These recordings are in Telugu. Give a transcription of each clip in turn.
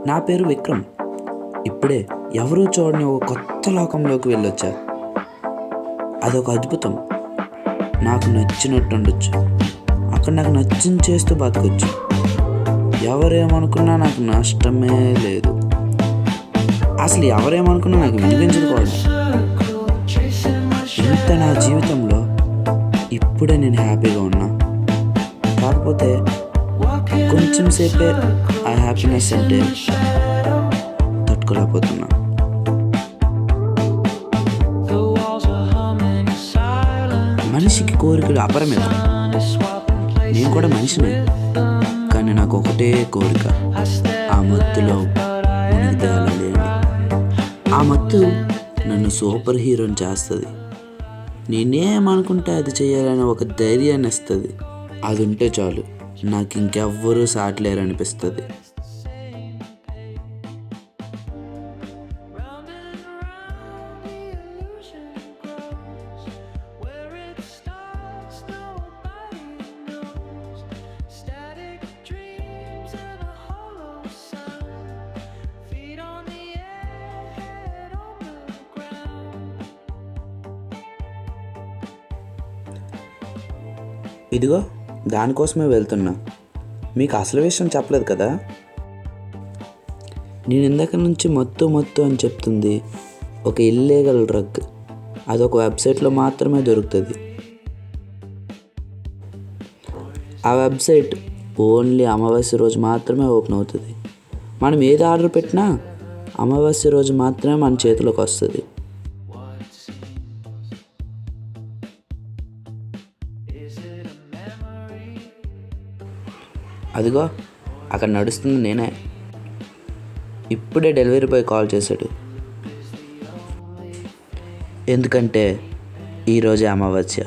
నా పేరు విక్రమ్. ఇప్పుడే ఎవరూ చూడని ఒక కొత్త లోకంలోకి వెళ్ళొచ్చా. అదొక అద్భుతం. నాకు నచ్చినట్టు ఉండొచ్చు, అక్కడ నాకు నచ్చింది చేస్తూ బతకొచ్చు. ఎవరేమనుకున్నా నాకు నష్టమే లేదు. అసలు ఎవరేమనుకున్నా నాకు వినిపించదు కూడా. ఇంత నా జీవితంలో ఇప్పుడే నేను హ్యాపీగా ఉన్నా. కాకపోతే కొంచెం సేపే ఆ హ్యాపీనెస్ అంటే తట్టుకోలేకపోతున్నా. మనిషికి కోరికలు అపరిమితం. నేను కూడా మనిషినే, కానీ నాకు ఒకటే కోరిక, ఆ మత్తులో మునిగి తేలాలి అని. ఆ మత్తు నన్ను సూపర్ హీరోని చేస్తుంది. నేనేమనుకుంటే అది చేయాలని ఒక ధైర్యాన్ని ఇస్తుంది. అది ఉంటే చాలు, నాకు ఇంకెవ్వరూ సాటలేరు అనిపిస్తుంది. ఇదిగో దానికోసమే వెళ్తున్నా. మీకు అసలు విషయం చెప్పలేదు కదా. నేను ఇందాక నుంచి మత్తు అని చెప్తుంది ఒక ఇల్లీగల్ డ్రగ్. అదొక వెబ్సైట్లో మాత్రమే దొరుకుతుంది. ఆ వెబ్సైట్ ఓన్లీ అమావాస్య రోజు మాత్రమే ఓపెన్ అవుతుంది. మనం ఏది ఆర్డర్ పెట్టినా అమావాస్య రోజు మాత్రమే మన చేతిలోకి వస్తుంది. అదిగో అక్కడ నడుస్తుంది నేనే. ఇప్పుడే డెలివరీ బాయ్ కాల్ చేశాడు. ఎందుకంటే ఈరోజే అమావాస్య.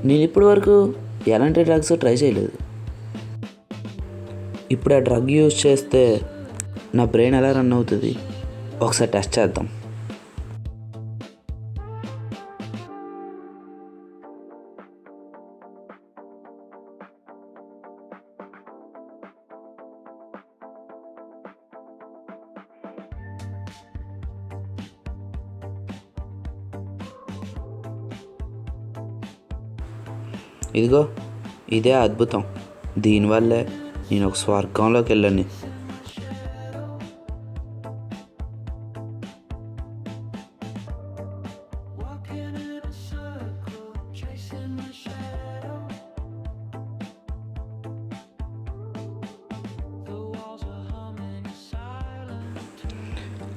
నేను ఇప్పటి వరకు ఎలాంటి డ్రగ్స్ ట్రై చేయలేదు. ఇప్పుడు ఆ డ్రగ్ యూజ్ చేస్తే నా బ్రెయిన్ ఎలా రన్ అవుతుంది ఒకసారి టెస్ట్ చేద్దాం. ఇదిగో ఇదే అద్భుతం. దీనివల్లే నేను ఒక స్వర్గంలోకి వెళ్ళాను.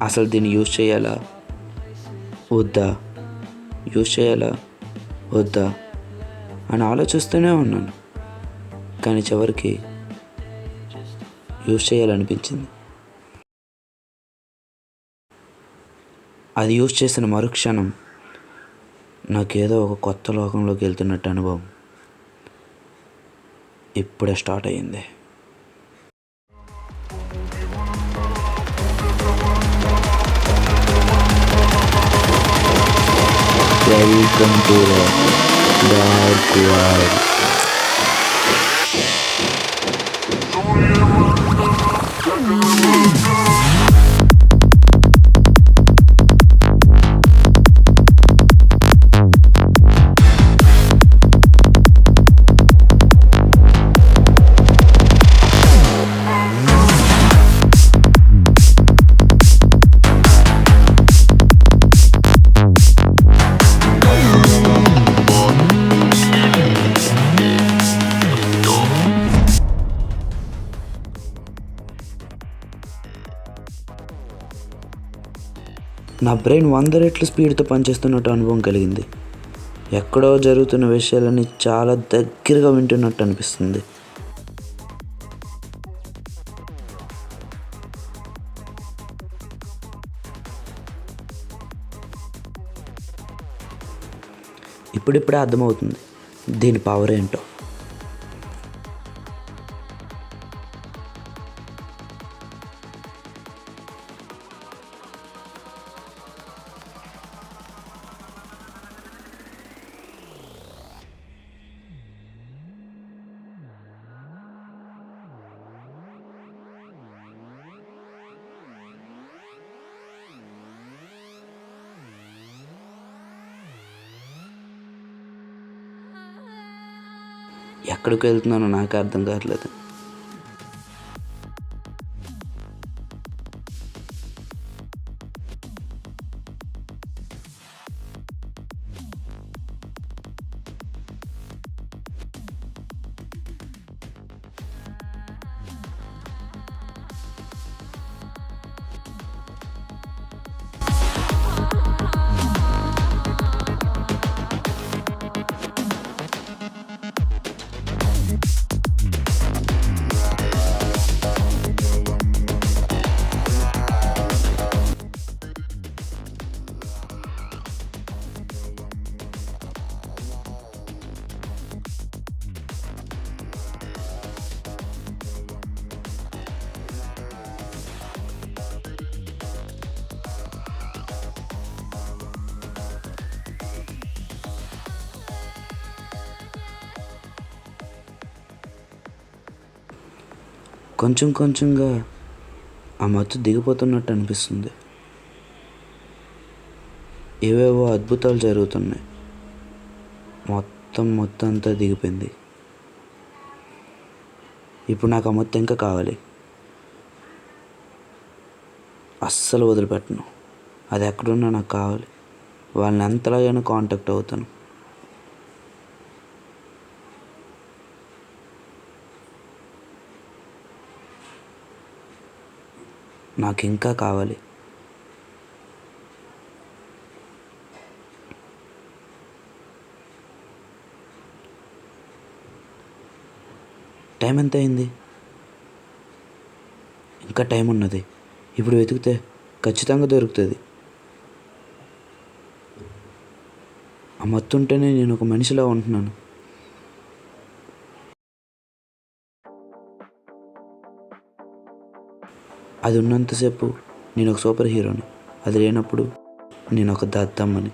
అసలు దీన్ని యూజ్ చేయాలా వద్దా, యూజ్ చేయాలా వద్దా అని ఆలోచిస్తూనే ఉన్నాను. కానీ చివరికి యూజ్ చేయాలనిపించింది. అది యూజ్ చేసిన మరుక్షణం నాకేదో ఒక కొత్త లోకంలోకి వెళ్తున్నట్టు అనుభవం ఇప్పుడే స్టార్ట్ అయ్యింది. Welcome to Dark World. నా బ్రెయిన్ 100 రెట్లు స్పీడ్తో పనిచేస్తున్నట్టు అనుభవం కలిగింది. ఎక్కడో జరుగుతున్న విషయాలని చాలా దగ్గరగా వింటున్నట్టు అనిపిస్తుంది. ఇప్పుడిప్పుడే అర్థమవుతుంది దీని పవర్ ఏంటో. ఎక్కడికి వెళ్తున్నానో నాకు అర్థం కావట్లేదు. కొంచెం కొంచెంగా ఆ మత్తు దిగిపోతున్నట్టు అనిపిస్తుంది. ఏవేవో అద్భుతాలు జరుగుతున్నాయి. మొత్తం అంతా దిగిపోయింది. ఇప్పుడు నాకు ఆ మత్తు ఇంకా కావాలి. అస్సలు వదిలిపెట్టను. అది ఎక్కడున్నా నాకు కావాలి. వాళ్ళని ఎంతలాగైనా కాంటాక్ట్ అవుతాను. నాకు ఇంకా కావాలి. టైం ఎంత అయింది? ఇంకా టైం ఉన్నది. ఇప్పుడు వెతికితే ఖచ్చితంగా దొరుకుతుంది. ఆ మత్తు ఉంటేనే నేను ఒక మనిషిలా ఉంటున్నాను. అది ఉన్నంతసేపు నేను ఒక సూపర్ హీరోని. అది లేనప్పుడు నేను ఒక దద్దమ్మని.